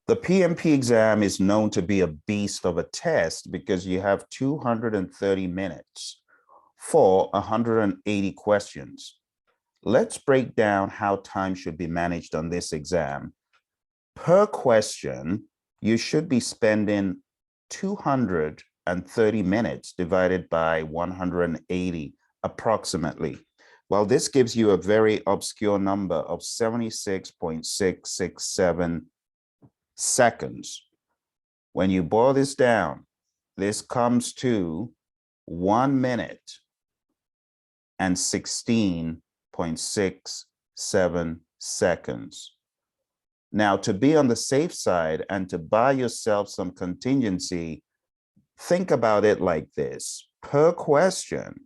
The PMP exam is known to be a beast of a test because you have 230 minutes for 180 questions. Let's break down how time should be managed on this exam. Per question, you should be spending 230 minutes divided by 180 approximately. Well, this gives you a very obscure number of 76.667 seconds. When you boil this down, this comes to 1 minute and 16.67 seconds. Now, to be on the safe side and to buy yourself some contingency, think about it like this. Per question,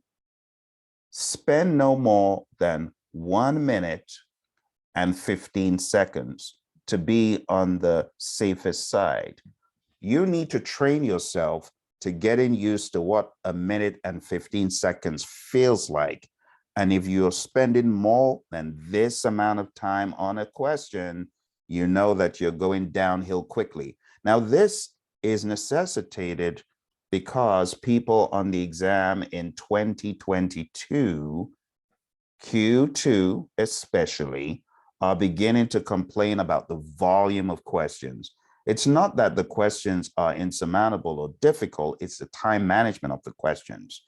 spend no more than 1 minute and 15 seconds to be on the safest side. You need to train yourself to getting used to what a minute and 15 seconds feels like. And if you're spending more than this amount of time on a question, you know that you're going downhill quickly. Now, this is necessitated because people on the exam in 2022, Q2 especially, are beginning to complain about the volume of questions. It's not that the questions are insurmountable or difficult, it's the time management of the questions.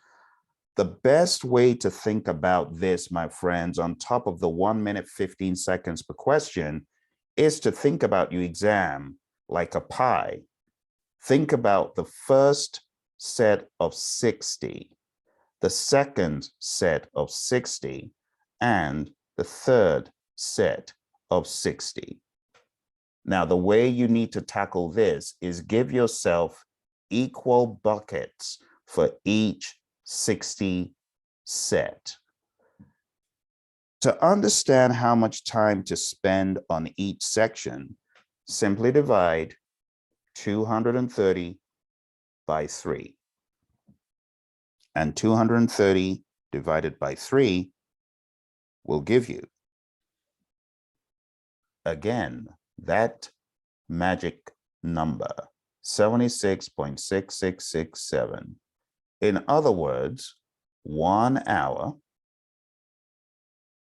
The best way to think about this, my friends, on top of the 1 minute, 15 seconds per question, is to think about your exam like a pie. Think about the first set of 60, the second set of 60, and the third set of 60. Now, the way you need to tackle this is give yourself equal buckets for each 60 set. To understand how much time to spend on each section, simply divide 230 by 3. And 230 divided by 3 will give you, again, that magic number, 76.6667. In other words, 1 hour,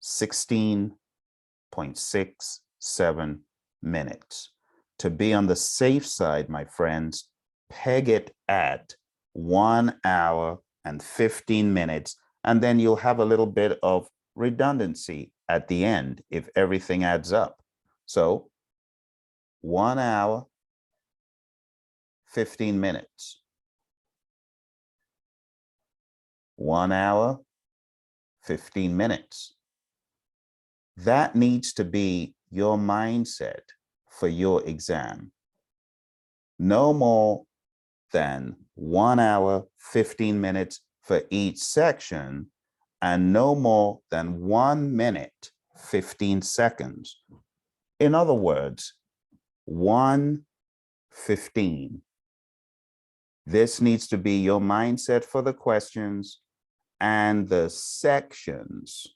16.67 minutes. To be on the safe side, my friends, peg it at 1 hour and 15 minutes, and then you'll have a little bit of redundancy at the end if everything adds up. So 1 hour, 15 minutes. 1 hour, 15 minutes. That needs to be your mindset for your exam. No more than 1 hour, 15 minutes for each section, and no more than 1 minute, 15 seconds. In other words, 1:15. This needs to be your mindset for the questions and the sections.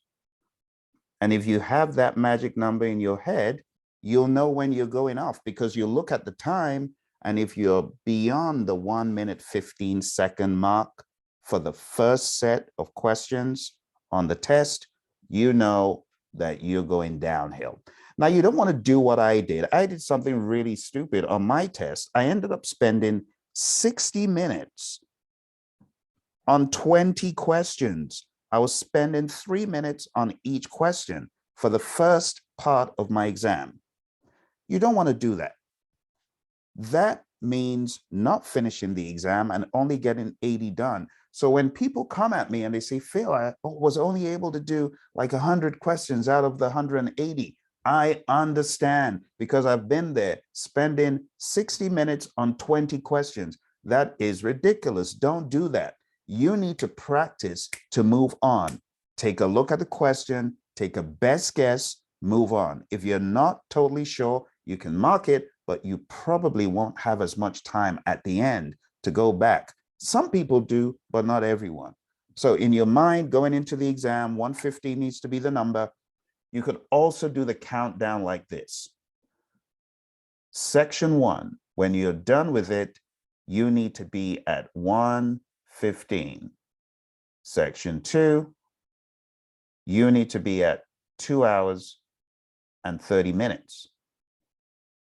And if you have that magic number in your head, you'll know when you're going off because you look at the time, and if you're beyond the 1 minute, 15 second mark for the first set of questions on the test, you know that you're going downhill. Now, you don't want to do what I did. I did something really stupid on my test. I ended up spending 60 minutes on 20 questions. I was spending 3 minutes on each question for the first part of my exam. You don't want to do that. That means not finishing the exam and only getting 80 done. So when people come at me and they say, Phil, I was only able to do like 100 questions out of the 180. I understand because I've been there spending 60 minutes on 20 questions. That is ridiculous. Don't do that. You need to practice to move on. Take a look at the question, take a best guess, move on. If you're not totally sure, you can mark it, but you probably won't have as much time at the end to go back. Some people do, but not everyone. So in your mind, going into the exam, 150 needs to be the number. You could also do the countdown like this. Section 1, when you're done with it, you need to be at 1:15. Section 2, you need to be at 2 hours and 30 minutes.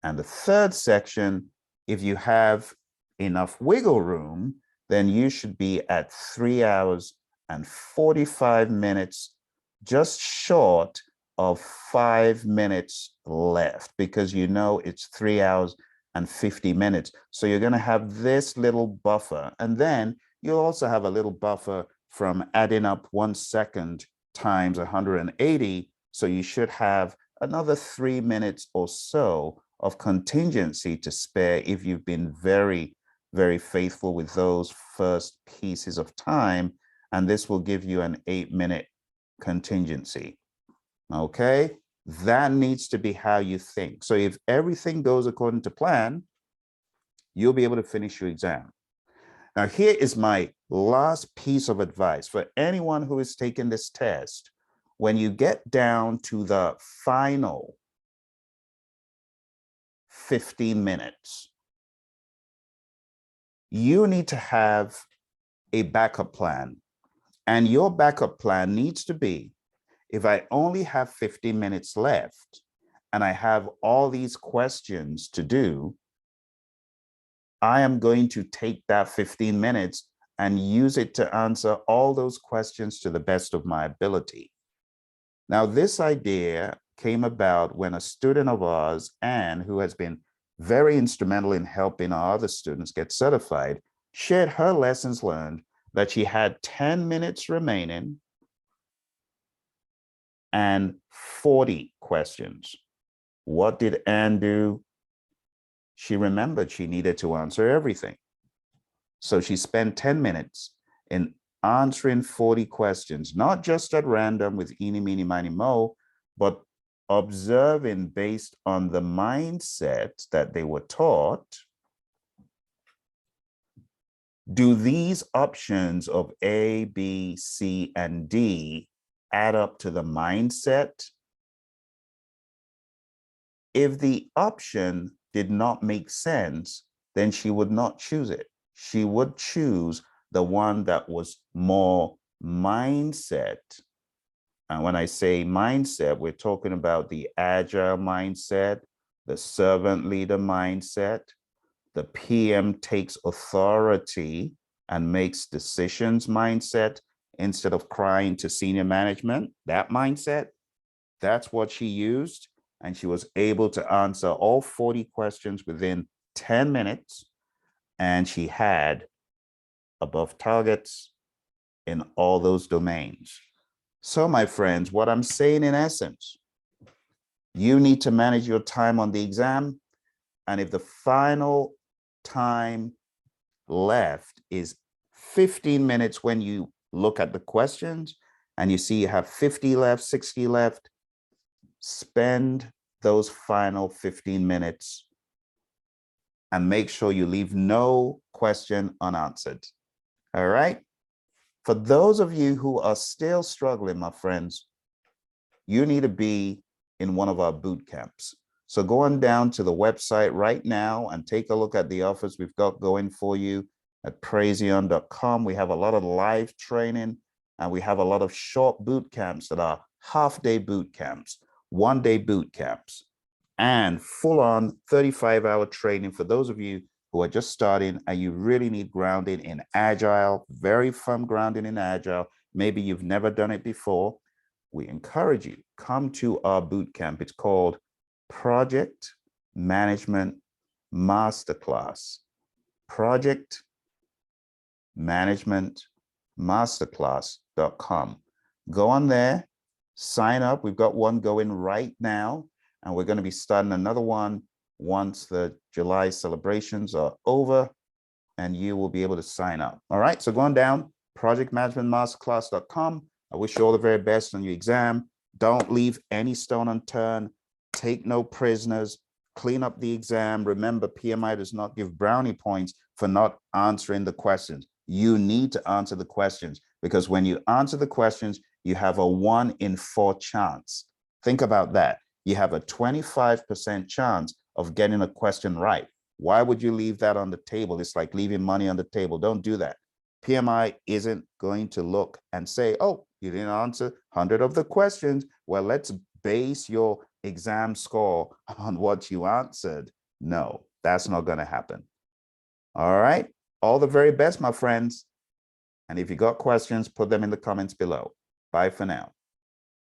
And the third section, if you have enough wiggle room, then you should be at 3 hours and 45 minutes, just short of 5 minutes left, because you know it's 3 hours and 50 minutes. So you're going to have this little buffer. And then you'll also have a little buffer from adding up 1 second times 180. So you should have another 3 minutes or so of contingency to spare if you've been very, very faithful with those first pieces of time. And this will give you an 8-minute contingency. Okay, that needs to be how you think. So if everything goes according to plan, you'll be able to finish your exam. Now, here is my last piece of advice for anyone who is taking this test. When you get down to the final 15 minutes, you need to have a backup plan. And your backup plan needs to be, if I only have 15 minutes left and I have all these questions to do, I am going to take that 15 minutes and use it to answer all those questions to the best of my ability. Now, this idea came about when a student of ours, Anne, who has been very instrumental in helping our other students get certified, shared her lessons learned that she had 10 minutes remaining and 40 questions. What did Anne do? She remembered she needed to answer everything. So she spent 10 minutes in answering 40 questions, not just at random with eeny, meeny, miny, mo, but observing based on the mindset that they were taught. Do these options of A, B, C, and D add up to the mindset? If the option did not make sense, then she would not choose it. She would choose the one that was more mindset. And when I say mindset, we're talking about the Agile mindset, the servant leader mindset, the PM takes authority and makes decisions mindset instead of crying to senior management. That mindset, that's what she used. And she was able to answer all 40 questions within 10 minutes. And she had above targets in all those domains. So, my friends, what I'm saying in essence, you need to manage your time on the exam. And if the final time left is 15 minutes when you look at the questions and you see you have 50 left, 60 left, spend those final 15 minutes and make sure you leave no question unanswered. All right? For those of you who are still struggling, my friends, you need to be in one of our boot camps. So go on down to the website right now and take a look at the offers we've got going for you at Praizion.com. We have a lot of live training and we have a lot of short boot camps that are half-day boot camps, one-day boot camps, and full-on 35-hour training for those of you who are just starting and you really need grounding in Agile, very firm grounding in Agile. Maybe you've never done it before. We encourage you, come to our boot camp. It's called Project Management Masterclass. Project Management Masterclass.com. Go on there, sign up. We've got one going right now, and we're going to be starting another one once the July celebrations are over, and you will be able to sign up. All right, so go on down, projectmanagementmasterclass.com. I wish you all the very best on your exam. Don't leave any stone unturned. Take no prisoners. Clean up the exam. Remember, PMI does not give brownie points for not answering the questions. You need to answer the questions because when you answer the questions, you have a 1 in 4 chance. Think about that. You have a 25% chance of getting a question right. Why would you leave that on the table? It's like leaving money on the table. Don't do that. PMI isn't going to look and say, oh, you didn't answer 100 of the questions. Well, let's base your exam score on what you answered. No, that's not going to happen. All right. All the very best, my friends. And if you got questions, put them in the comments below. Bye for now.